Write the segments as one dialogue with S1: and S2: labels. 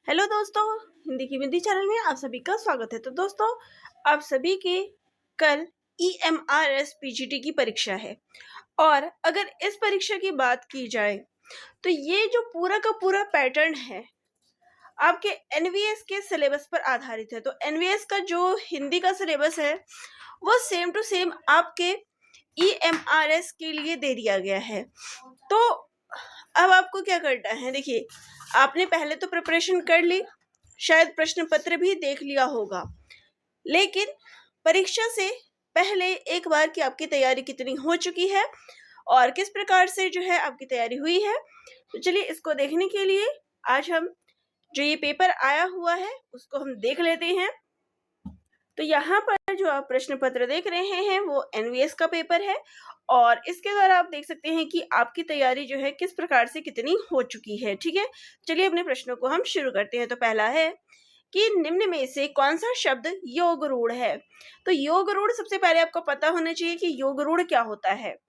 S1: Hello दोस्तों, हिंदी की विंदी channel में आप सभी का स्वागत है। तो दोस्तों, आप सभी के कल EMRS PGT की परीक्षा है और अगर इस परीक्षा की बात की जाए तो ये जो पूरा का पूरा पैटर्न है आपके NVS के सिलेबस पर आधारित है। तो NVS का जो हिंदी का सिलेबस है वो सेम टू सेम आपके EMRS के लिए दे दिया गया है। तो अब आपको क्या करना है, देखिए आपने पहले तो प्रिपरेशन कर ली, शायद प्रश्न पत्र भी देख लिया होगा, लेकिन परीक्षा से पहले एक बार की आपकी तैयारी कितनी हो चुकी है और किस प्रकार से जो है आपकी तैयारी हुई है। तो चलिए इसको देखने के लिए आज हम जो ये पेपर आया हुआ है उसको हम देख लेते हैं। तो यहाँ पर जो आप प्रश्न पत्र देख रहे हैं वो NVS का पेपर है और इसके द्वारा आप देख सकते हैं कि आपकी तैयारी जो है किस प्रकार से कितनी हो चुकी है। ठीक है, चलिए अपने प्रश्नों को हम शुरू करते हैं। तो पहला है कि निम्न में से कौन सा शब्द योग रूढ़ है। तो योग रूढ़ सबसे पहले आपको पता होना चाहिए कि योग रूढ़ क्या होता है।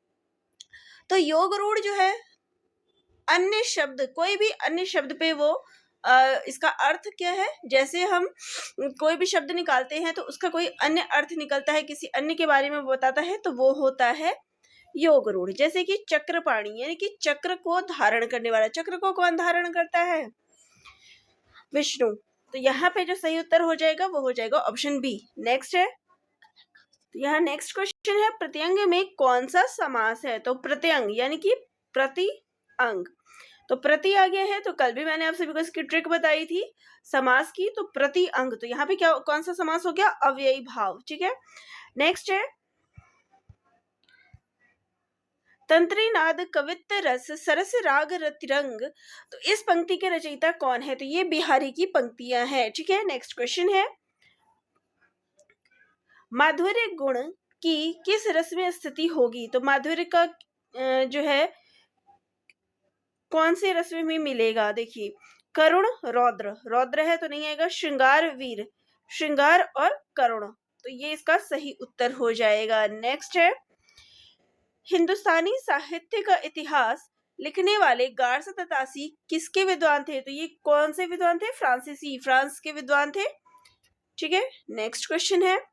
S1: तो योग रूढ़ जो है अन्य शब्द, कोई भी अन्य शब्द पे वो इसका अर्थ क्या है, जैसे हम कोई भी शब्द निकालते हैं तो उसका कोई अन्य अर्थ निकलता है, किसी अन्य के बारे में बताता है, तो वो होता है योग रूढ़। जैसे कि चक्रपाणी यानी कि चक्र को धारण करने वाला। चक्र को कौन धारण करता है? विष्णु। तो यहाँ पे जो सही उत्तर हो जाएगा वो हो जाएगा ऑप्शन बी। नेक्स्ट है, तो यहाँ नेक्स्ट क्वेश्चन है प्रत्यंग में कौन सा समास है। तो प्रत्यंग यानी कि प्रति अंग। तो प्रति आ गया है, तो कल भी मैंने आप सभी को इसकी ट्रिक बताई थी समास की। तो प्रति अंग, तो यहाँ पे क्या कौन सा समास हो गया? अव्ययी भाव। ठीक है, नेक्स्ट है तंत्रीनाद कवित्त रस सरस राग रतिरंग। तो इस पंक्ति के रचयिता कौन है? तो ये बिहारी की पंक्तियां हैं। ठीक है, नेक्स्ट क्वेश्चन है माधुर्य गुण की किस रस में स्थिति होगी। तो माधुर्य का जो है कौन से रस में मिलेगा? देखिए करुण रौद्र, रौद्र है तो नहीं आएगा। श्रृंगार वीर, श्रृंगार और करुण, तो ये इसका सही उत्तर हो जाएगा। नेक्स्ट है हिंदुस्तानी साहित्य का इतिहास लिखने वाले गार्स ततासी किसके विद्वान थे? तो ये कौन से विद्वान थे? फ्रांसीसी, फ्रांस के विद्वान थे। ठीक है, नेक्स्ट क्वेश्चन है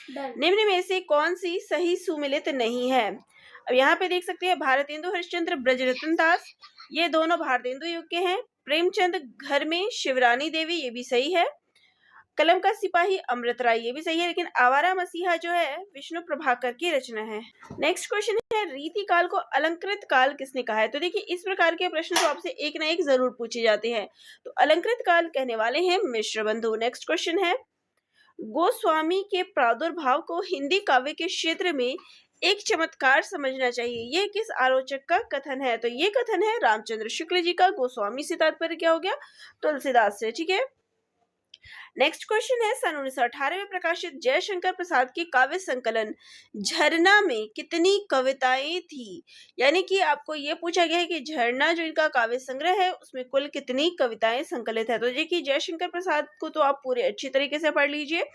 S1: निम्न में से कौन सी सही सुमिलित नहीं है। अब यहाँ पे देख सकते हैं भारतेंदु हरिश्चंद्र, ब्रजरतन दास, ये दोनों भारतेंदु युग के हैं। प्रेमचंद घर में शिवरानी देवी, ये भी सही है। कलम का सिपाही अमृत राय, ये भी सही है, लेकिन आवारा मसीहा जो है विष्णु प्रभाकर की रचना है। नेक्स्ट क्वेश्चन है रीति काल को अलंकृत काल किसने कहा है। तो देखिए इस प्रकार के प्रश्न तो आपसे एक ना एक जरूर पूछे जाते हैं। तो अलंकृत काल कहने वाले हैं मिश्र बंधु। नेक्स्ट क्वेश्चन है गोस्वामी के प्रादुर्भाव को हिंदी काव्य के क्षेत्र में एक चमत्कार समझना चाहिए, ये किस आलोचक का कथन है। तो ये कथन है रामचंद्र शुक्ल जी का। गोस्वामी से तात्पर्य क्या हो गया? तुलसीदास से। ठीक है, नेक्स्ट क्वेश्चन है सन 1918 में प्रकाशित जयशंकर प्रसाद की काव्य संकलन झरना में कितनी कविताएं थी। यानी कि आपको ये पूछा गया है कि झरना जो इनका काव्य संग्रह है उसमें कुल कितनी कविताएं संकलित है। तो देखिए जयशंकर प्रसाद को तो आप पूरे अच्छी तरीके से पढ़ लीजिए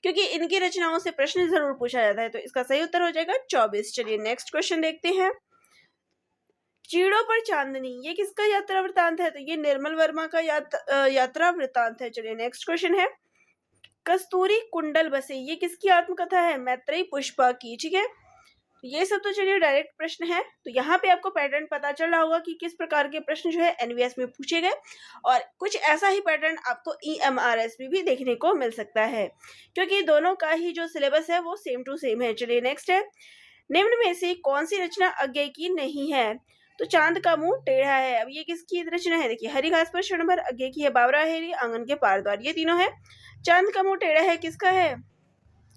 S1: क्योंकि इनकी रचनाओं से प्रश्न जरूर पूछा जाता है। तो इसका सही उत्तर हो जाएगा 24। चलिए नेक्स्ट क्वेश्चन देखते हैं चीड़ों पर चांदनी, ये किसका यात्रा वृतांत है। तो ये निर्मल वर्मा का यात्रा वृतांत है। चलिए नेक्स्ट क्वेश्चन है कस्तूरी कुंडल बसे, ये किसकी आत्मकथा है? मैत्रेयी पुष्पा की। ठीक है, ये सब तो चलिए डायरेक्ट प्रश्न है। तो यहाँ पे आपको पैटर्न पता चल रहा होगा कि किस प्रकार के प्रश्न जो है NVS में पूछे गए और कुछ ऐसा ही पैटर्न आपको EMRS में भी देखने को मिल सकता है क्योंकि दोनों का ही जो सिलेबस है वो सेम टू सेम है। चलिए नेक्स्ट है निम्न में से कौन सी रचना अज्ञेय की नहीं है। तो चांद का मुंह टेढ़ा है, अब ये किसकी रचना है? देखिए हरी घास पर क्षण भर अज्ञेय की है बाबरा हेरी, आंगन के पार द्वार, ये तीनों है। चांद का मुंह टेढ़ा है किसका है?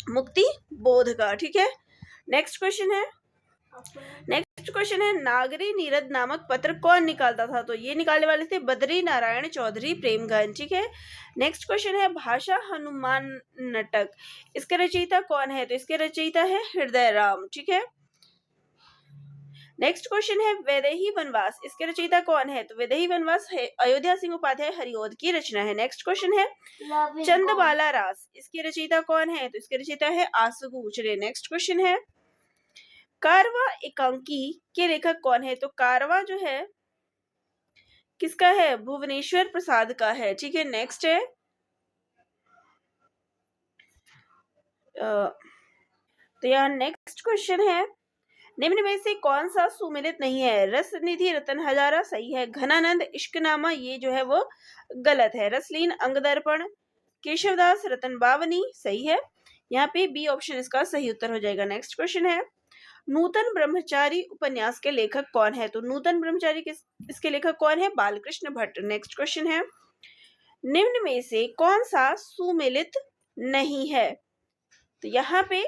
S1: मुक्ति बोध का। ठीक है, नेक्स्ट क्वेश्चन है नागरी नीरद नामक पत्र कौन निकालता था। तो ये निकालने वाले थे बद्री नारायण चौधरी प्रेमगंज। ठीक है, नेक्स्ट क्वेश्चन है भाषा हनुमान नाटक, इसके रचयिता कौन है। तो इसके रचयिता है हृदय राम। ठीक है, नेक्स्ट क्वेश्चन है वैदेही वनवास, इसके रचयिता कौन है। तो वैदेही वनवास है अयोध्या सिंह उपाध्याय हरिओद की रचना है। नेक्स्ट क्वेश्चन है चंदबाला रास, इसके रचयिता कौन है। तो इसके रचयिता है आसगु। चलिए नेक्स्ट क्वेश्चन है कारवा एकांकी के लेखक कौन है। तो कारवा जो है किसका है? भुवनेश्वर प्रसाद का है। ठीक है, नेक्स्ट है तो यहाँ नेक्स्ट क्वेश्चन है, निम्न में से कौन सा सुमेलित नहीं है? रसनिधि रतन हजारा सही है, घनानंद इश्कनामा ये जो है वो गलत है, रसलीन अंगदर्पण केशवदास रतन बावनी सही है, यहाँ पे बी ऑप्शन इसका सही उत्तर हो जाएगा। नेक्स्ट क्वेश्चन है, नूतन ब्रह्मचारी उपन्यास के लेखक कौन है? तो नूतन ब्रह्मचारी इसके लेखक कौन है? बालकृष्ण भट्ट। नेक्स्ट क्वेश्चन है, निम्न में से कौन सा सुमेलित नहीं है? तो यहाँ पे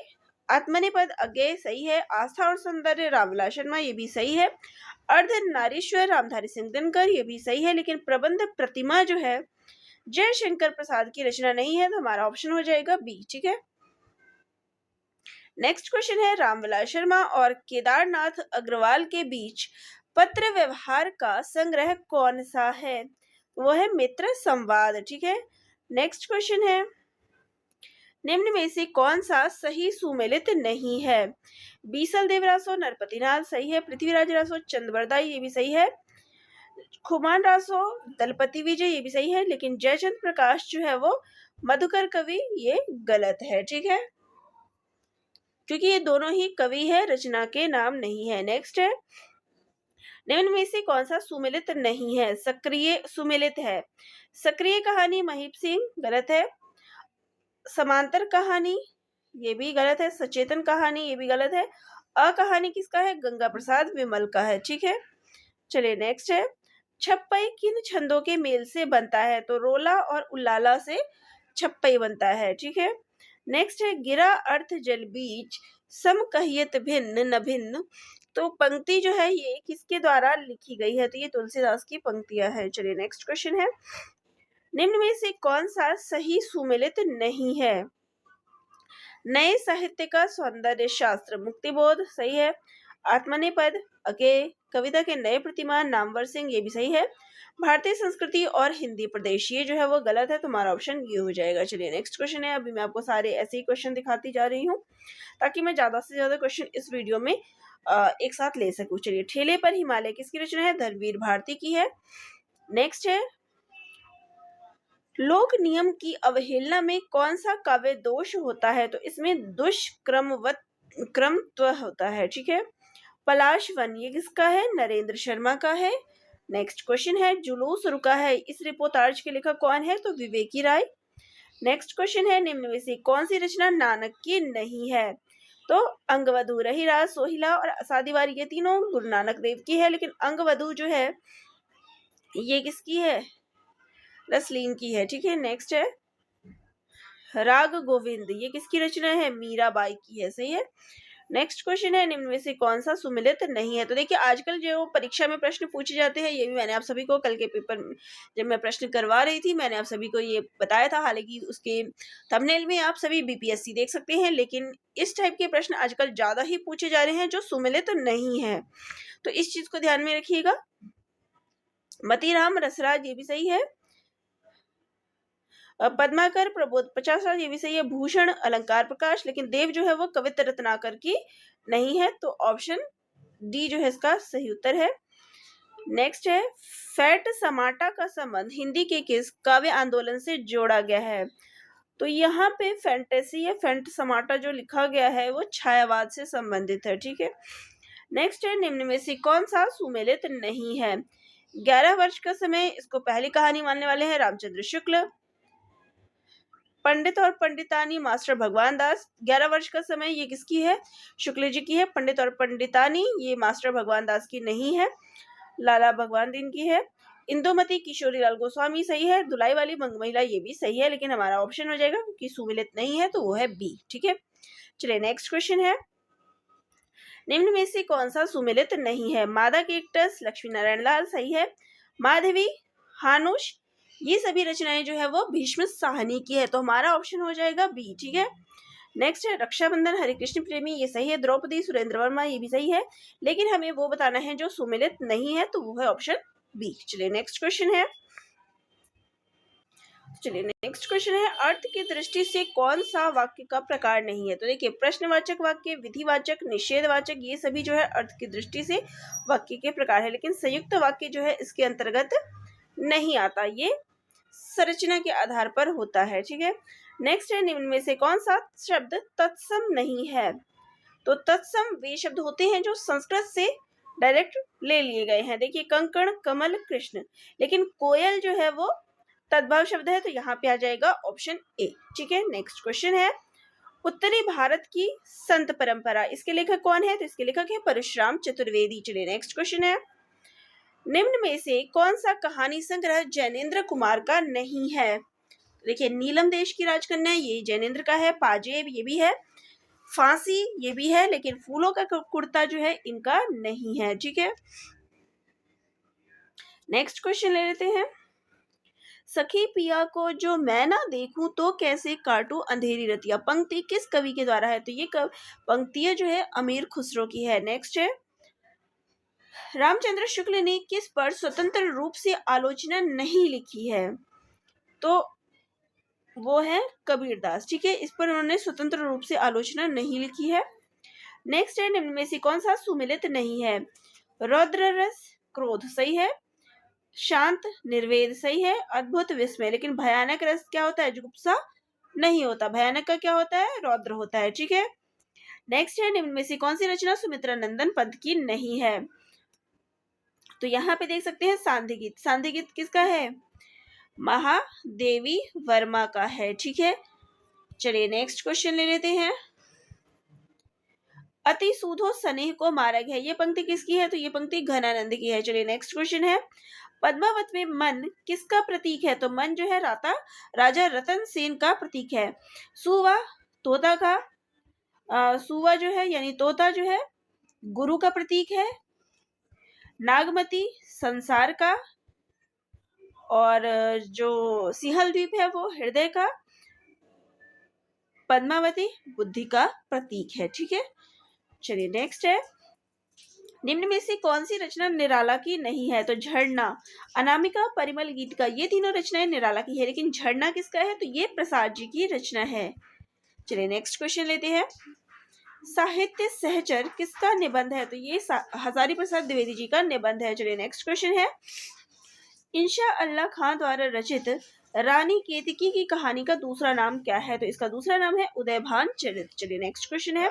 S1: आत्मनेपद अज्ञेय सही है, आस्था और सौंदर्य रामविलास शर्मा ये भी सही है, अर्ध नारीश्वर रामधारी सिंह दिनकर ये भी सही है, लेकिन प्रबंध प्रतिमा जो है जयशंकर प्रसाद की रचना नहीं है, तो हमारा ऑप्शन हो जाएगा बी। ठीक है, नेक्स्ट क्वेश्चन है, रामविलास शर्मा और केदारनाथ अग्रवाल के बीच पत्र व्यवहार का संग्रह कौन सा है? वो है मित्र संवाद। ठीक है, नेक्स्ट क्वेश्चन है, निम्न में से कौन सा सही सुमेलित नहीं है? बीसल देवरासो नरपतिनाथ सही है, पृथ्वीराज रासो चंद्रबरदाई ये भी सही है, खुमान रासो दलपति विजय ये भी सही है, लेकिन जयचंद प्रकाश जो है वो मधुकर कवि ये गलत है। ठीक है, क्योंकि ये दोनों ही कवि है, रचना के नाम नहीं है। नेक्स्ट है, निम्न में से कौन सा सुमेलित नहीं है? सक्रिय सुमेलित है, सक्रिय कहानी महीप सिंह गलत है, समांतर कहानी ये भी गलत है, सचेतन कहानी ये भी गलत है, अकहानी किसका है? गंगा प्रसाद विमल का है। ठीक है, चलिए नेक्स्ट है, छप्पई किन छंदों के मेल से बनता है? तो रोला और उल्लाला से छप्पई बनता है। ठीक है, नेक्स्ट है, गिरा अर्थ जल बीच सम कहियत भिन्न न भिन्न, तो पंक्ति जो है ये किसके द्वारा लिखी गई है? तो ये तुलसीदास की पंक्तियां हैं। चलिए नेक्स्ट क्वेश्चन है, निम्न में से कौन सा सही सुमेलित नहीं है? नए साहित्य का सौंदर्य शास्त्र मुक्तिबोध सही है, आत्मनेपद अज्ञेय कविता के नए प्रतिमान नामवर सिंह ये भी सही है, भारतीय संस्कृति और हिंदी प्रदेश ये जो है वो गलत है, तो हमारा ऑप्शन ये हो जाएगा। चलिए नेक्स्ट क्वेश्चन है, अभी मैं आपको सारे ऐसे ही क्वेश्चन दिखाती जा रही हूँ ताकि मैं ज्यादा से ज्यादा क्वेश्चन इस वीडियो में एक साथ ले सकूं। चलिए, ठेले पर हिमालय किसकी रचना है? धर्मवीर भारती की है। नेक्स्ट है, लोक नियम की अवहेलना में कौन सा काव्य दोष होता है? तो इसमें क्रमत्व होता है। ठीक है, पलाश वन ये किसका है? नरेंद्र शर्मा का है। नेक्स्ट क्वेश्चन है, जुलूस रुका है इस रिपोर्टाज के लेखक कौन है? तो विवेकी राय। नेक्स्ट क्वेश्चन है, निम्न में से कौन सी रचना नानक की नहीं है? तो अंगवधु रहीराज सोहिला और असादीवार ये तीनों गुरु नानक देव की है, लेकिन अंगवधु जो है ये किसकी है? रसलीन की है। ठीक है, नेक्स्ट है, राग गोविंद ये किसकी रचना है? मीराबाई की है। सही है, नेक्स्ट क्वेश्चन है, निम्न में से कौन सा सुमेलित नहीं है? तो देखिए, आजकल जो परीक्षा में प्रश्न पूछे जाते हैं ये भी मैंने आप सभी को कल के पेपर जब मैं प्रश्न करवा रही थी मैंने आप सभी को ये बताया था, हालांकि उसके थंबनेल में आप सभी बीपीएससी देख सकते हैं, लेकिन इस टाइप के प्रश्न आजकल ज्यादा ही पूछे जा रहे हैं जो सुमेलित नहीं है, तो इस चीज को ध्यान में रखिएगा। मतीराम रसराज ये भी सही है, पद्माकर प्रबोध 50 ये भी सही है, भूषण अलंकार प्रकाश, लेकिन देव जो है वो कवित्र रत्नाकर की नहीं है, तो ऑप्शन डी जो है इसका सही उत्तर है। नेक्स्ट है, फैट समाटा का संबंध हिंदी के किस काव्य आंदोलन से जोड़ा गया है? तो यहाँ पे फैंटेसी या फैंट समाटा जो लिखा गया है वो छायावाद से संबंधित है। ठीक है, नेक्स्ट है, निम्न में से कौन सा सुमेलित नहीं है? 11 वर्ष का समय इसको पहली कहानी मानने वाले हैं रामचंद्र शुक्ल, पंडित और पंडितानी मास्टर भगवान दास। 11 वर्ष का समय ये किसकी है? शुक्ल जी की है। पंडित और पंडितानी ये मास्टर भगवान दास की नहीं है, लाला भगवान दीन की है। इंदुमती किशोरी लाल गोस्वामी सही है, धुलाई वाली मंगमहिला ये भी सही है, लेकिन हमारा ऑप्शन हो जाएगा क्योंकि सुमेलित नहीं है तो वो है बी। ठीक है, चलिए नेक्स्ट क्वेश्चन है, निम्न में से कौन सा सुमेलित नहीं है? मादा केकटस लक्ष्मी नारायण लाल सही है, माधवी हानुष ये सभी रचनाएं जो है वो भीष्म साहनी की है, तो हमारा ऑप्शन हो जाएगा बी। ठीक है, नेक्स्ट है, रक्षाबंधन हरिकृष्ण प्रेमी ये सही है, द्रौपदी सुरेंद्र वर्मा ये भी सही है, लेकिन हमें वो बताना है जो सुमेलित नहीं है, तो वो है ऑप्शन बी। चलिए नेक्स्ट क्वेश्चन है, चलिए नेक्स्ट क्वेश्चन है, अर्थ की दृष्टि से कौन सा वाक्य का प्रकार नहीं है? तो देखिए, प्रश्नवाचक वाक्य, विधिवाचक, निषेधवाचक, ये सभी जो है अर्थ की दृष्टि से वाक्य के प्रकार है, लेकिन संयुक्त वाक्य जो है इसके अंतर्गत नहीं आता, ये संरचना के आधार पर होता है। ठीक है, नेक्स्ट है, निम्न में से कौन सा शब्द तत्सम नहीं है? तो तत्सम वे शब्द होते हैं जो संस्कृत से डायरेक्ट ले लिए गए हैं। देखिए, कंकण, कमल, कृष्ण, लेकिन कोयल जो है वो तद्भव शब्द है, तो यहाँ पे आ जाएगा ऑप्शन ए। ठीक है, नेक्स्ट क्वेश्चन है, उत्तरी भारत की संत परंपरा, इसके लेखक कौन है? तो इसके लेखक है परशुराम चतुर्वेदी। चलिए नेक्स्ट क्वेश्चन है, निम्न में से कौन सा कहानी संग्रह जैनेन्द्र कुमार का नहीं है? देखिए, नीलम देश की राजकन्या, ये जैनेन्द्र का है, पाजेब ये भी है, फांसी ये भी है, लेकिन फूलों का कुर्ता जो है इनका नहीं है। ठीक है, नेक्स्ट क्वेश्चन ले लेते हैं, सखी पिया को जो मैं ना देखूं तो कैसे काटूं अंधेरी रतिया, पंक्ति किस कवि के द्वारा है? तो ये पंक्तियां जो है अमीर खुसरो की है। नेक्स्ट है, रामचंद्र शुक्ल ने किस पर स्वतंत्र रूप से आलोचना नहीं लिखी है? तो वो है कबीरदास। ठीक है, इस पर उन्होंने स्वतंत्र रूप से आलोचना नहीं लिखी है। नेक्स्ट है, निम्न में से कौन सा सुमिलित नहीं है? रौद्र रस, क्रोध सही है, शांत निर्वेद सही है, अद्भुत विस्मय, लेकिन भयानक रस क्या होता है? जुगुप्सा नहीं होता, भयानक का क्या होता है? रौद्र होता है। ठीक है, नेक्स्ट है, निम्न में से कौन सी रचना सुमित्रा नंदन पंत की नहीं है? तो यहाँ पे देख सकते हैं सांध्य गीत, सांध्य गीत किसका है? महादेवी वर्मा का है। ठीक है, चलिए नेक्स्ट क्वेश्चन ले लेते हैं, अति सूधो स्नेह को मार्ग है, ये पंक्ति किसकी है? तो ये पंक्ति घनानंद की है। चलिए नेक्स्ट क्वेश्चन है, पद्मावत में मन किसका प्रतीक है? तो मन जो है राजा रतन सेन का प्रतीक है। सुवा तोता का, सुवा जो है यानी तोता जो है गुरु का प्रतीक है, नागमती संसार का, और जो सिंहल द्वीप है वो हृदय का, पद्मावती बुद्धि का प्रतीक है। ठीक है, चलिए नेक्स्ट है, निम्न में से कौन सी रचना निराला की नहीं है? तो झरना, अनामिका, परिमल गीत का, ये तीनों रचनाएं निराला की है, लेकिन झरना किसका है? तो ये प्रसाद जी की रचना है। चलिए नेक्स्ट क्वेश्चन लेते हैं, साहित्य सहचर किसका निबंध है? तो ये हजारी प्रसाद द्विवेदी जी का निबंध है। चलिए नेक्स्ट क्वेश्चन है, इंशा अल्लाह खान द्वारा रचित रानी केतकी की कहानी का दूसरा नाम क्या है? तो इसका दूसरा नाम है उदयभान चरित। चलिए नेक्स्ट क्वेश्चन है,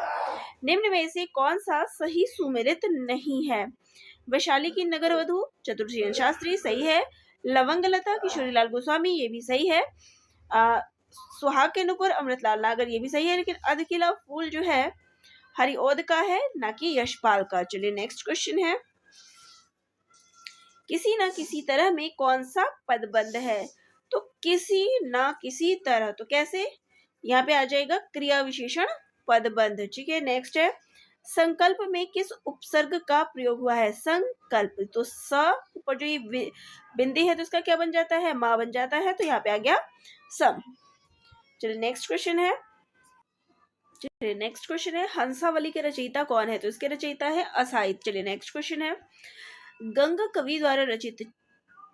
S1: निम्न में से कौन सा सही सुमेलित नहीं है? वैशाली की नगर वधु, चतुर्सेन शास्त्री सही है, लवंगलता किशोरीलाल गोस्वामी ये भी सही है, सुहाग के नुपुर अमृतलाल नागर ये भी सही है, लेकिन अधकिला फूल जो है हरिओद का है, ना कि यशपाल का। चलिए नेक्स्ट क्वेश्चन है, किसी न किसी तरह में कौन सा पदबंध है? तो किसी न किसी तरह, तो कैसे? यहाँ पे आ जाएगा क्रिया विशेषण पदबंध। ठीक है, नेक्स्ट है, संकल्प में किस उपसर्ग का प्रयोग हुआ है? संकल्प, तो स ऊपर जो ये बिंदी है तो इसका क्या बन जाता है? मां बन जाता है, तो यहाँ पे आ गया सम। चलिए नेक्स्ट क्वेश्चन है, हंसावली के रचयिता कौन है? तो इसके रचयिता है असाहित। चलिए नेक्स्ट क्वेश्चन है, गंग कवि द्वारा रचित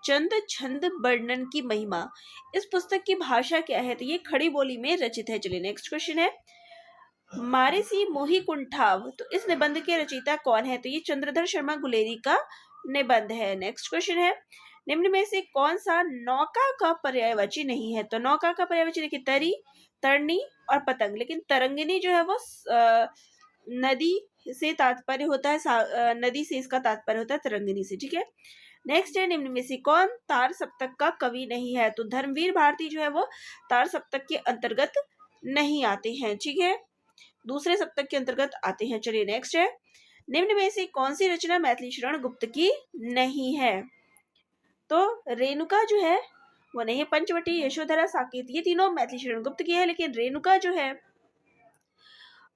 S1: चंद छंद वर्णन की महिमा, इस पुस्तक की भाषा क्या है? तो ये खड़ी बोली में रचित है। चलिए नेक्स्ट क्वेश्चन है, मारेसी मोही कुंठाव, तो इस निबंध के रचयिता कौन है? तो ये चंद्रधर शर्मा गुलेरी का निबंध है। नेक्स्ट क्वेश्चन है, निम्न में से कौन सा नौका का पर्यायवाची नहीं है? तो नौका का पर्यायवाची देखिए तरी, तरनी और पतंग, लेकिन तरंगिनी जो है वो नदी से तात्पर्य होता है, नदी से इसका तात्पर्य होता है तरंगिनी से। ठीक है, नेक्स्ट है, निम्न में से कौन तार सप्तक का कवि नहीं है? तो धर्मवीर भारती जो है वो तार सप्तक के अंतर्गत नहीं आते हैं। ठीक है, दूसरे सप्तक के अंतर्गत आते हैं। चलिए नेक्स्ट है, निम्न में से कौन सी रचना मैथिली शरण गुप्त की नहीं है? तो रेणुका जो है वो नहीं है, पंचवटी, यशोधरा, साकेत ये तीनों मैथिली शरण गुप्त की है, लेकिन रेणुका जो है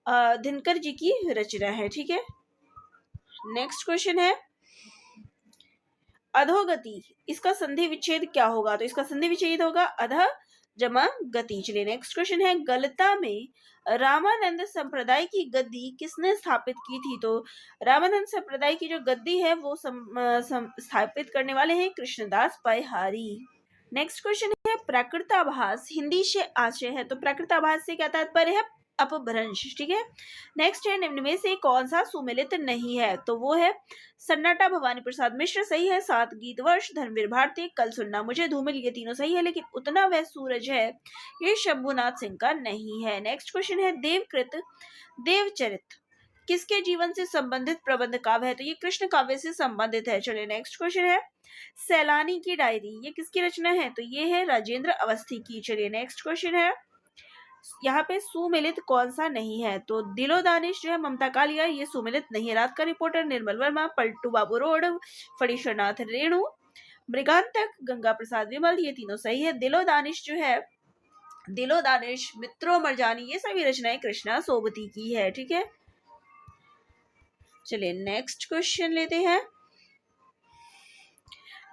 S1: दिनकर जी की रचना है। ठीक है, नेक्स्ट क्वेश्चन है, अधोगति, इसका संधि विच्छेद क्या होगा? तो इसका संधि विच्छेद होगा अध जमा गति। चलिए नेक्स्ट क्वेश्चन है, गलता में रामानंद संप्रदाय की गद्दी किसने स्थापित की थी? तो रामानंद संप्रदाय की जो गद्दी है वो स्थापित करने वाले हैं कृष्णदास पयहारी। नेक्स्ट क्वेश्चन है प्राकृताभास हिंदी से आशय है, तो प्राकृताभास से क्या तात्पर्य है? अपभ्रंश। ठीक है। नेक्स्ट है निम्न में से कौन सा सुमेलित नहीं है, तो वो है सन्नाटा भवानी प्रसाद मिश्र सही है, सात गीत वर्ष धर्मवीर भारती, कल सुनना मुझे, धूमिल, ये तीनों सही है, लेकिन उतना वह सूरज है ये शंभुनाथ सिंह का नहीं है। नेक्स्ट क्वेश्चन है देवकृत देवचरित किसके जीवन से संबंधित प्रबंध काव्य है, तो ये कृष्ण काव्य से संबंधित है। चलिए नेक्स्ट क्वेश्चन है सैलानी की डायरी ये किसकी रचना है, तो ये है राजेंद्र अवस्थी की। चलिए नेक्स्ट क्वेश्चन है यहाँ पे सुमिलित कौन सा नहीं है, तो दिलो दानिश जो है ममता कालिया ये सुमिलित नहीं है, रात का रिपोर्टर निर्मल वर्मा, पलटू बाबू रोड, फणीश्वरनाथ रेणु, मृगांतक गंगा प्रसाद विमल, ये तीनों सही है। दिलो दानिश जो है दिलो दानिश मित्रों मरजानी ये सभी रचनाएं कृष्णा सोबती की है। ठीक है। चलिए नेक्स्ट क्वेश्चन लेते हैं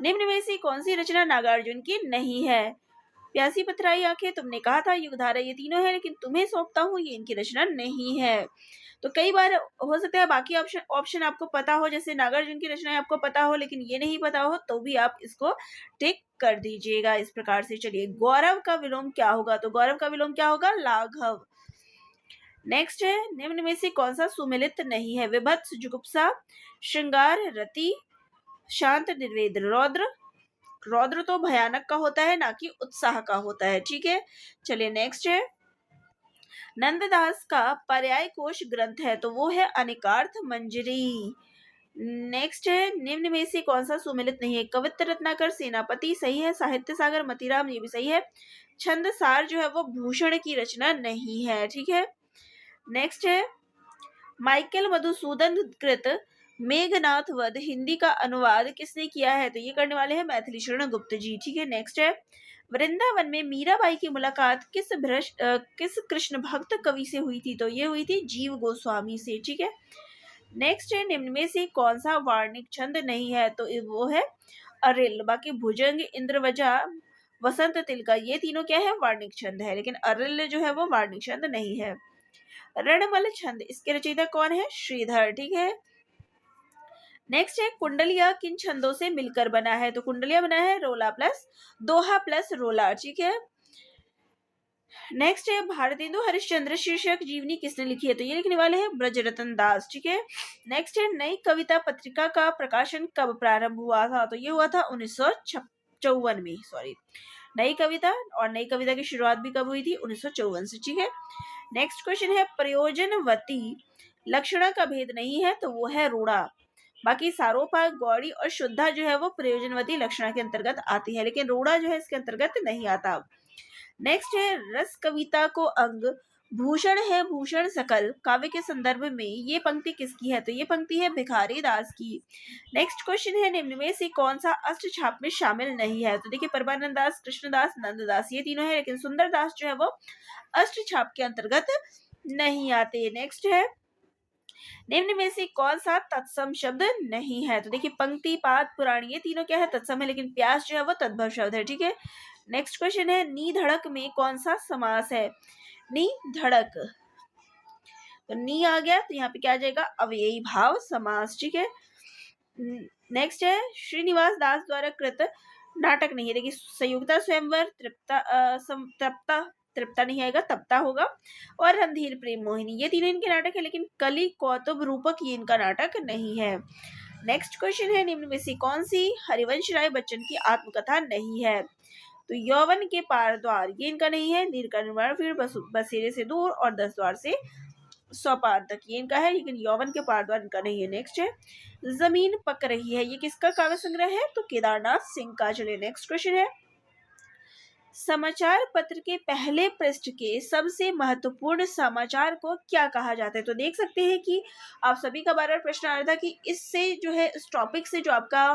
S1: निम्न में से कौन सी रचना नागार्जुन की नहीं है, प्यासी पथराई आंखें, तुमने कहा था, युगधारा, ये तीनों है, लेकिन तुम्हें सौंपता हूँ ये इनकी रचना नहीं है। तो कई बार हो सकता है बाकी ऑप्शन आपको पता हो, जैसे नागार्जुन की रचनाएं आपको पता हो लेकिन ये नहीं पता हो, तो भी आप इसको टिक कर दीजिएगा इस प्रकार से। चलिए गौरव का विलोम क्या होगा, तो गौरव का विलोम क्या होगा? लाघव। नेक्स्ट है निम्न में से कौन सा सुमिलित नहीं है, विभत्स, जुगुप्सा, श्रृंगार, रति, शांत, निर्वेद, रौद्र। रौद्र तो भयानक का होता है ना कि उत्साह का होता है। ठीक है। चलिए नेक्स्ट है नंददास का पर्याय कोश ग्रंथ है, तो वो है अनिकार्थ मंजरी। नेक्स्ट है निम्न में से कौन सा सुमिलित नहीं है, कवित्र रत्नाकर, सेनापति सही है, साहित्य सागर, मतीराम ये भी सही है, छंद सार जो है वो भूषण की रचना नहीं है। ठीक है। नेक्स्ट है माइकल मधुसूदन कृत मेघनाथ वध हिंदी का अनुवाद किसने किया है, तो ये करने वाले हैं मैथिली शरण गुप्त जी। ठीक है। नेक्स्ट है वृंदावन में मीराबाई की मुलाकात किस कृष्ण भक्त कवि से हुई थी, तो ये हुई थी जीव गोस्वामी से। ठीक है। नेक्स्ट है निम्न में से कौन सा वार्णिक छंद नहीं है, तो वो है अरिल। बाकी भुजंग, इंद्रवजा, वसंत तिलका ये तीनों क्या है? वार्णिक छंद है, लेकिन अरिल जो है वो वार्णिक छंद नहीं है। रणमल छंद इसके रचयिता कौन है? श्रीधर। ठीक है। नेक्स्ट है कुंडलिया किन छंदों से मिलकर बना है, तो कुंडलिया बना है रोला प्लस दोहा प्लस रोला। ठीक है। नेक्स्ट है भारतेंदु हरिश्चंद्र शीर्षक जीवनी किसने लिखी है, तो ये लिखने वाले हैं ब्रजरतन दास। ठीक है। नेक्स्ट है नई कविता पत्रिका का प्रकाशन कब प्रारंभ हुआ था, तो ये हुआ था 1954 में। सॉरी, नई कविता और नई कविता की शुरुआत भी कब हुई थी? 1954 से। ठीक है। नेक्स्ट क्वेश्चन है प्रयोजनवती लक्षणा का भेद नहीं है, तो वो है रूढ़ा। बाकी सारोपा, गौड़ी और शुद्धा जो है वो प्रयोजनवती लक्षणा के अंतर्गत आती है, लेकिन रूढ़ा जो है इसके अंतर्गत नहीं आता। नेक्स्ट है रस कविता को अंग भूषण है भूषण सकल काव्य के संदर्भ में ये पंक्ति किसकी है, तो ये पंक्ति है भिखारी दास की। नेक्स्ट क्वेश्चन है निम्न में से कौन सा अष्टछाप में शामिल नहीं है, तो देखिए परमानंद दास, कृष्णदास, नंददास ये तीनों है, लेकिन सुंदर दास जो है वो अष्टछाप के अंतर्गत नहीं आते। नेक्स्ट है निम्न में से कौन सा तत्सम शब्द नहीं है, तो देखिए पंक्ति, पाद, पुराणी ये तीनों क्या है? तत्सम है, लेकिन प्यास जो है वो तद्भव शब्द है। ठीक है। नेक्स्ट क्वेश्चन है नी धड़क में कौन सा समास है, नी धड़क, तो नी आ गया तो यहाँ पे क्या आ जाएगा? अव्ययी भाव समास। ठीक है। नेक्स्ट है श्रीनिवास दास द्वारा कृत नाटक नहीं है, देखिए संयुक्ता स्वयंवर, तृप्ता तृप्ता नहीं आएगा, तप्ता होगा, और रणधीर प्रेम मोहिनी ये तीनों इनके नाटक है, लेकिन कली कौतुब रूपक ये इनका नाटक नहीं है। नेक्स्ट क्वेश्चन है निम्न में से कौन सी हरिवंश राय बच्चन की आत्मकथा नहीं है, तो यौवन के पार द्वार ये इनका नहीं है, नीर का निर्माण, फिर बसेरे से दूर और 10 द्वार से सोपान तक ये इनका है, लेकिन यौवन के पार द्वार इनका नहीं है। नेक्स्ट है जमीन पक रही है ये किसका काव्य संग्रह है, तो केदारनाथ सिंह का। चलिए नेक्स्ट क्वेश्चन है समाचार पत्र के पहले पृष्ठ के सबसे महत्वपूर्ण समाचार को क्या कहा जाता है, तो देख सकते हैं कि आप सभी का बार बार प्रश्न आ रहा था कि इससे जो है इस टॉपिक से जो आपका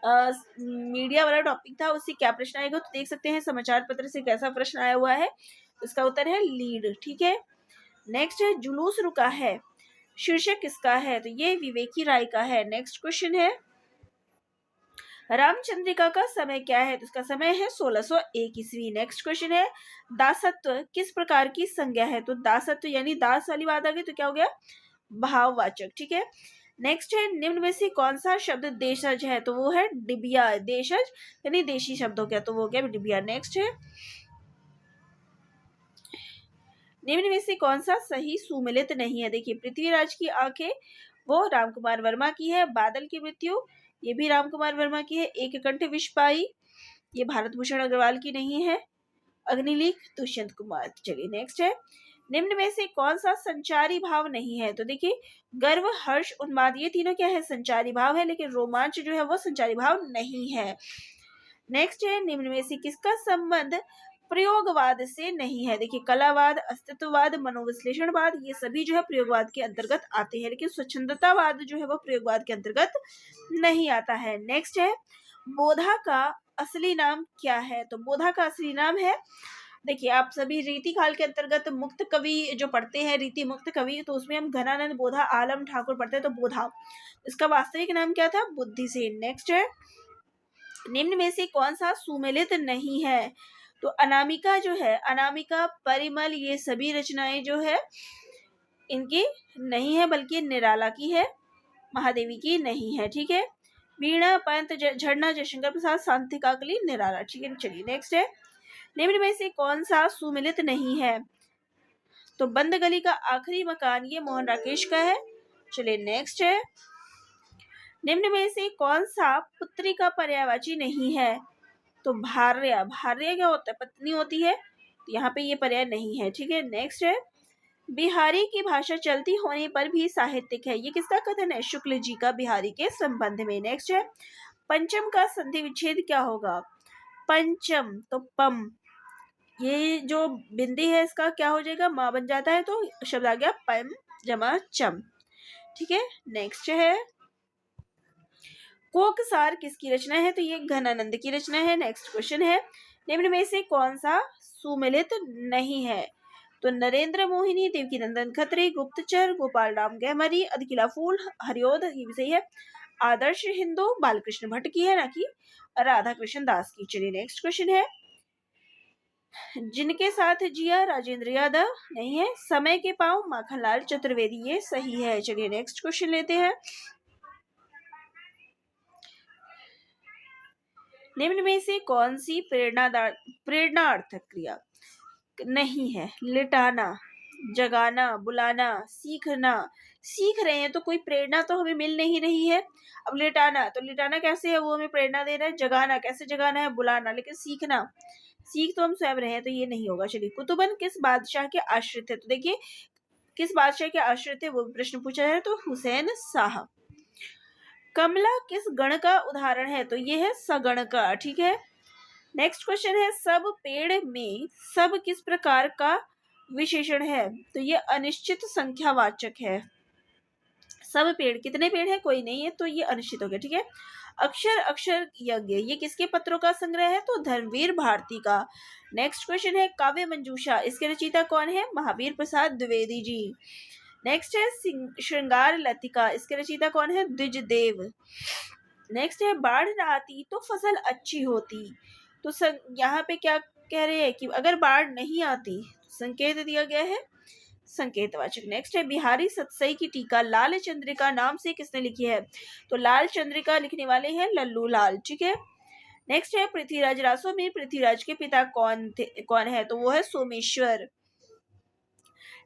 S1: मीडिया वाला टॉपिक था उससे क्या प्रश्न आएगा, तो देख सकते हैं समाचार पत्र से कैसा प्रश्न आया हुआ है, इसका उत्तर है लीड। ठीक है। नेक्स्ट है जुलूस रुका है शीर्षक किसका है, तो ये विवेकी राय का है। नेक्स्ट क्वेश्चन है रामचंद्रिका का समय क्या है, तो इसका समय है 1601 ईस्वी। नेक्स्ट क्वेश्चन है दासत्व किस प्रकार की संज्ञा है, तो दासत्व यानी दास वाली बात आ गई तो क्या हो गया? भाववाचक। ठीक है। नेक्स्ट है निम्न में से कौन सा शब्द देशज है, तो वो है डिबिया। देशज यानी देशी शब्द हो गया, तो वो हो गया डिबिया। नेक्स्ट है निम्न में से कौन सा सही सुमिलित नहीं है। देखिए पृथ्वीराज की आंखें वो रामकुमार वर्मा की है। बादल की मृत्यु ये भी रामकुमार वर्मा की है। एक कंठ विष पाई ये भारत भूषण अग्रवाल की नहीं है। अग्निलीक दुष्यंत कुमार। चलिए नेक्स्ट है निम्न में से कौन सा संचारी भाव नहीं है, तो देखिए गर्व हर्ष उन्माद ये तीनों क्या है, संचारी भाव है, लेकिन रोमांच जो है वो संचारी भाव नहीं है। नेक्स्ट है निम्न में से किसका संबंध प्रयोगवाद से नहीं है। देखिए कलावाद, अस्तित्ववाद, मनोविश्लेषणवाद ये सभी जो है प्रयोगवाद के अंतर्गत आते हैं, लेकिन स्वच्छंदतावाद जो है वो प्रयोगवाद के अंतर्गत नहीं आता है। नेक्स्ट है बोधा का असली नाम क्या है, तो बोधा का असली नाम है, देखिए आप सभी रीति काल के अंतर्गत मुक्त कवि जो पढ़ते हैं, रीति मुक्त कवि, तो उसमें हम घनानंद बोधा आलम ठाकुर पढ़ते हैं, तो बोधा इसका वास्तविक नाम क्या था, बुद्धिसेन। नेक्स्ट है निम्न में से कौन सा सुमेलित नहीं है, तो अनामिका जो है, अनामिका परिमल ये सभी रचनाएं जो है इनकी नहीं है, बल्कि निराला की है, महादेवी की नहीं है। ठीक है वीणा पंत झरना जयशंकर प्रसाद शांति काकली निराला। ठीक है चलिए नेक्स्ट है निम्न में से कौन सा सुमिलित नहीं है, तो बंद गली का आखिरी मकान ये मोहन राकेश का है। चलिए नेक्स्ट है निम्न में से कौन सा पुत्री का पर्यायवाची नहीं है, तो भार्या। भार्या क्या होता है, पत्नी होती है, तो यहाँ पे ये पर्याय नहीं है। ठीक है नेक्स्ट है बिहारी की भाषा चलती होने पर भी साहित्यिक है, ये किसका कथन है, शुक्ल जी का बिहारी के संबंध में। नेक्स्ट है पंचम का संधि विच्छेद क्या होगा, पंचम तो पम, ये जो बिंदी है इसका क्या हो जाएगा, माँ बन जाता है, तो शब्द आ गया पम जमा चम। ठीक है नेक्स्ट है कोकसार किसकी रचना है, तो ये घनानंद की रचना है। नेक्स्ट क्वेश्चन है निम्न में से कौन सा सुमिलित नहीं है, तो नरेंद्र मोहिनी, देवकी नंदन खत्री, गुप्तचर, गोपाल राम गहमरी, अधकिला फूल, हरियोध ये भी सही है, आदर्श हिंदू बालकृष्ण भट्ट की है, ना कि राधा कृष्ण दास की। चलिए नेक्स्ट क्वेश्चन है जिनके साथ जिया, राजेंद्र यादव नहीं है, समय के पांव, माखनलाल चतुर्वेदी ये सही है। चलिए नेक्स्ट क्वेश्चन लेते हैं निम्न में से कौन सी प्रेरणार्थक क्रिया नहीं है, लिटाना, जगाना, बुलाना, सीखना। सीख रहे हैं तो कोई प्रेरणा तो हमें मिल नहीं रही है। अब लिटाना, तो लिटाना कैसे है, वो हमें प्रेरणा दे रहा है। जगाना कैसे जगाना है, बुलाना, लेकिन सीखना, सीख तो हम स्वयं रहे हैं, तो ये नहीं होगा। चलिए कुतुबन किस बादशाह के आश्रित है, तो देखिए किस बादशाह के आश्रित है वो प्रश्न पूछा है, तो हुसैन शाह। कमला किस गण का उदाहरण है, तो ये है सगण का। ठीक है नेक्स्ट क्वेश्चन है सब पेड़ में सब किस प्रकार का विशेषण है, तो ये अनिश्चित संख्यावाचक है। सब पेड़, कितने पेड़ है, कोई नहीं है, तो ये अनिश्चित हो गया। ठीक है अक्षर अक्षर यज्ञ ये किसके पत्रों का संग्रह है, तो धर्मवीर भारती का। नेक्स्ट क्वेश्चन है काव्य मंजूषा इसके रचयिता कौन है, महावीर प्रसाद द्विवेदी जी। नेक्स्ट है श्रृंगार लतिका इसके रचयिता कौन है, द्विजदेव। नेक्स्ट है बाढ़ न आती तो फसल अच्छी होती, तो यहाँ पे क्या कह रहे हैं कि अगर बाढ़ नहीं आती, संकेत दिया गया है संकेतवाचक। नेक्स्ट है बिहारी सतसई की टीका लाल चंद्रिका नाम से किसने लिखी है, तो लाल चंद्रिका लिखने वाले हैं लल्लू लाल। ठीक है नेक्स्ट है पृथ्वीराज रासो में पृथ्वीराज के पिता कौन है, तो वो है सोमेश्वर।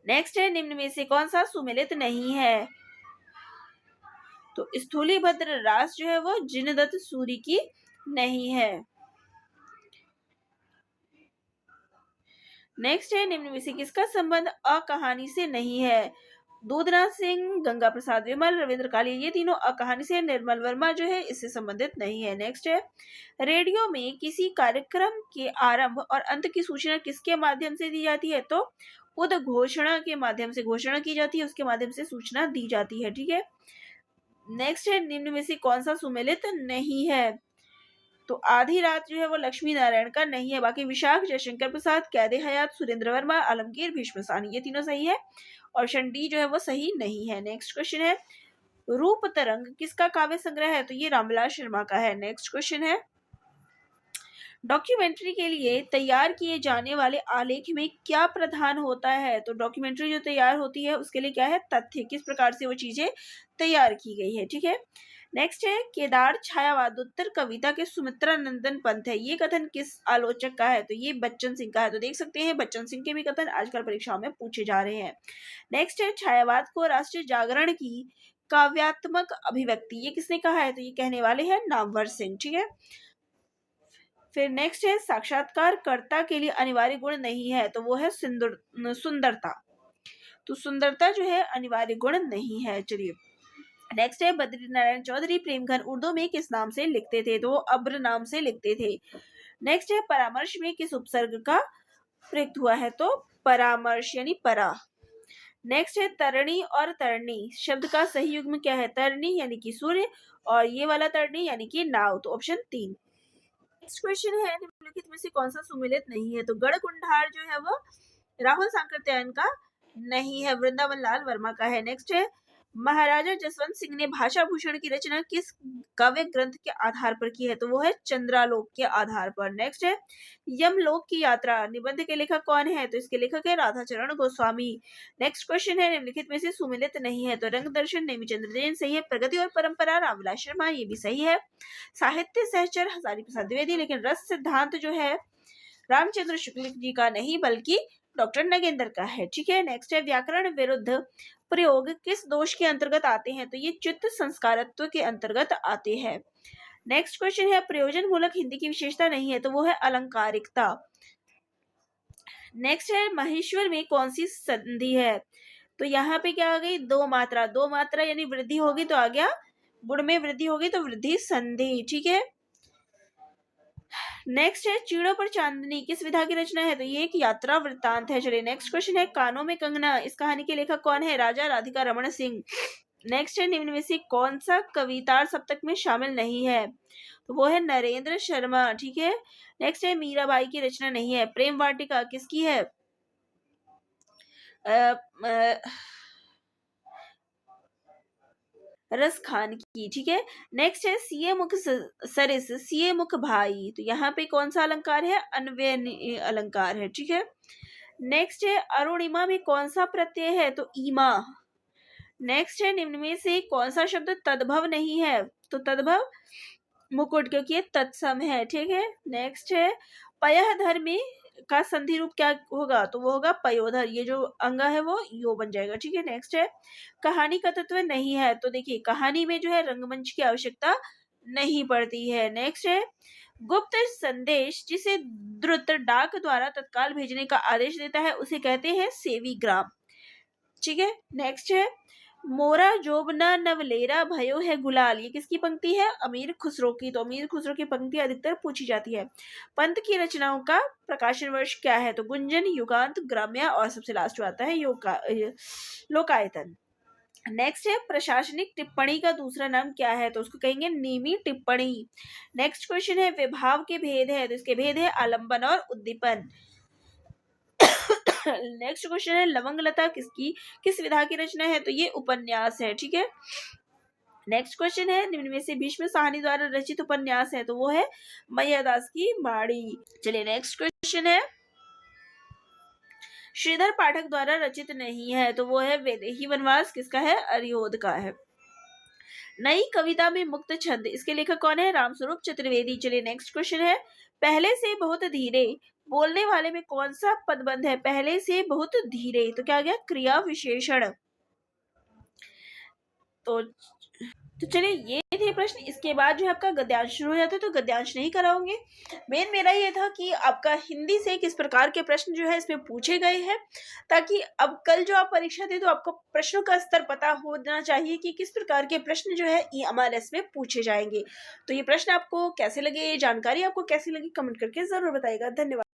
S1: नेक्स्ट है निम्न में से कौन सा सुमिलित नहीं है, तो स्थूलीभद्र रास जो है वो जिनदत्त सूरी की नहीं है। नेक्स्ट है निम्न में से किसका संबंध अकहानी से नहीं है, दूधनाथ सिंह, गंगा प्रसाद विमल, रविंद्र काली ये तीनों अकहानी से, निर्मल वर्मा जो है इससे संबंधित नहीं है। नेक्स्ट है रेडियो में किसी कार्यक्रम के आरंभ और अंत की सूचना किसके माध्यम से दी जाती है, तो उद्घोषणा के माध्यम से घोषणा की जाती है, उसके माध्यम से सूचना दी जाती है। ठीक है नेक्स्ट है निम्न में से कौन सा सुमेलित नहीं है, तो आधी रात जो है वो लक्ष्मी नारायण का नहीं है, बाकी विशाख, जयशंकर प्रसाद, कैदे हयात, सुरेंद्र वर्मा, आलमगीर, भीष्म साहनी ये तीनों सही है। ऑप्शन डी जो है वो सही नहीं है। नेक्स्ट क्वेश्चन है रूप तरंग किसका काव्य संग्रह है, तो ये रामविलास शर्मा का है। नेक्स्ट क्वेश्चन है डॉक्यूमेंट्री के लिए तैयार किए जाने वाले आलेख में क्या प्रधान होता है? तो डॉक्यूमेंट्री जो तैयार होती है उसके लिए क्या है? तथ्य, किस प्रकार से वो चीजें तैयार की गई है। ठीक है, नेक्स्ट है केदार छायावादोत्तर कविता के सुमित्रा नंदन पंथ है, ये कथन किस आलोचक का है? तो ये बच्चन सिंह का है। तो देख सकते हैं बच्चन सिंह के भी कथन आजकल परीक्षाओं में पूछे जा रहे हैं। नेक्स्ट है छायावाद को राष्ट्रीय जागरण की काव्यात्मक अभिव्यक्ति, ये किसने कहा है? तो ये कहने वाले हैं नामवर सिंह। ठीक है, फिर नेक्स्ट है साक्षात्कारकर्ता के लिए अनिवार्य गुण नहीं है, तो वो है सुंदरता। तो सुंदरता जो है अनिवार्य गुण नहीं है। चलिए नेक्स्ट है बद्री नारायण चौधरी प्रेमघन उर्दू में किस नाम से लिखते थे? तो वो अब्र नाम से लिखते थे। नेक्स्ट है परामर्श में किस उपसर्ग का प्रयुक्त हुआ है? तो परामर्श यानी परा। नेक्स्ट है तरणी और तरणी शब्द का सही युग्म क्या है? तरणी यानी कि सूर्य, और ये वाला तरणी यानी कि नाव। तो ऑप्शन 3। नेक्स्ट क्वेश्चन है निम्नलिखित में से कौन सा सुमेलित नहीं है? तो गढ़कुंडार जो है वो राहुल सांकृत्यायन का नहीं है, वृंदावन लाल वर्मा का है। नेक्स्ट है महाराजा जसवंत सिंह ने भाषा भूषण की रचना किस काव्य ग्रंथ के आधार पर की है? तो वो है चंद्रालोक के आधार पर। नेक्स्ट है यमलोक की यात्रा निबंध के लेखक कौन है? तो इसके लेखक है राधाचरण गोस्वामी। नेक्स्ट क्वेश्चन है निम्नलिखित में से सुमेलित नहीं है? तो रंग दर्शन नेमिचंद्र जैन सही है, प्रगति और परंपरा रामविलास शर्मा ये भी सही है, साहित्य सहचर हजारी प्रसाद द्विवेदी, लेकिन रस सिद्धांत जो है रामचंद्र शुक्ल जी का नहीं बल्कि डॉक्टर नगेंद्र का है। ठीक है, नेक्स्ट है व्याकरण विरुद्ध प्रयोग किस दोष के अंतर्गत आते हैं? तो ये चित्त संस्कारत्व के अंतर्गत आते हैं। नेक्स्ट क्वेश्चन है प्रयोजन मूलक हिंदी की विशेषता नहीं है? तो वो है अलंकारिकता। नेक्स्ट है महेश्वर में कौन सी संधि है? तो यहाँ पे क्या आ गई? दो मात्रा यानी वृद्धि होगी तो आ गया गुण में वृद्धि होगी तो वृद्धि संधि। ठीक है, नेक्स्ट है चीड़ों पर चांदनी किस विधा की रचना है? तो ये एक यात्रा वृत्तांत है। चलिए नेक्स्ट क्वेश्चन है कानों में कंगना इस कहानी के लेखक कौन है? राजा राधिका रमण सिंह। नेक्स्ट है निम्न में से कौन सा कवितार सप्तक में शामिल नहीं है? तो वो है नरेंद्र शर्मा। ठीक है, नेक्स्ट है मीराबाई की रचना नहीं है। प्रेम वाटिका किसकी है? रस खान की। ठीक है, नेक्स्ट है सीए मुख सरिस सीए मुख भाई, तो यहाँ पे कौन सा अलंकार है? अन्वय अलंकार है। ठीक है, नेक्स्ट है अरुणिमा में कौन सा प्रत्यय है? तो ईमा। नेक्स्ट है निम्न में से कौन सा शब्द तद्भव नहीं है? तो तद्भव मुकुट, क्योंकि ये तत्सम है। ठीक है, नेक्स्ट है पयःधर में का संधि रूप क्या होगा? तो वो होगा पयोधर, ये जो अंगा है वो यो बन जाएगा। ठीक है, नेक्स्ट है कहानी का तत्व नहीं है। तो देखिए कहानी में जो है रंगमंच की आवश्यकता नहीं पड़ती है। नेक्स्ट है गुप्त संदेश जिसे द्रुत डाक द्वारा तत्काल भेजने का आदेश देता है उसे कहते हैं सेवी ग्राम। ठीक है, नेक्स्ट है मोरा जोबना नवलेरा भयो है गुलाल, ये किसकी पंक्ति है? अमीर खुसरो की। तो अमीर खुसरो की पंक्ति अधिकतर पूछी जाती है। पंत की रचनाओं का प्रकाशन वर्ष क्या है? तो गुंजन, युगांत, ग्राम्या और सबसे लास्ट जो आता है लोकायतन। नेक्स्ट है प्रशासनिक टिप्पणी का दूसरा नाम क्या है? तो उसको कहेंगे नेमी टिप्पणी। नेक्स्ट क्वेश्चन है विभाव के भेद है, तो इसके भेद है आलंबन और उद्दीपन। नेक्स्ट क्वेश्चन है लवंगलता किस विधा की रचना है? तो ये उपन्यास है। ठीक है, नेक्स्ट क्वेश्चन है निम्न में से भीष्म साहनी द्वारा रचित उपन्यास है? तो वो है मैयादास की माड़ी। चलिए नेक्स्ट क्वेश्चन है श्रीधर पाठक द्वारा रचित नहीं है? तो वो है वैदेही वनवास, किसका है? अरियोध का है। नई कविता में मुक्त छंद इसके लेखक कौन है? रामस्वरूप चतुर्वेदी। चलिए नेक्स्ट क्वेश्चन है पहले से बहुत धीरे बोलने वाले में कौन सा पदबंध है? पहले से बहुत धीरे, तो क्या आ गया? क्रिया विशेषण। तो चलिए ये थे प्रश्न। इसके बाद जो है आपका गद्यांश शुरू हो जाता है, तो गद्यांश नहीं कराऊंगे। मेन मेरा ये था कि आपका हिंदी से किस प्रकार के प्रश्न जो है इसमें पूछे गए हैं, ताकि अब कल जो आप परीक्षा दे तो आपको प्रश्नों का स्तर पता होना चाहिए कि किस प्रकार के प्रश्न जो है EMRS में पूछे जाएंगे। तो ये प्रश्न आपको कैसे लगे, जानकारी आपको कैसी लगी, कमेंट करके जरूर बताइएगा। धन्यवाद।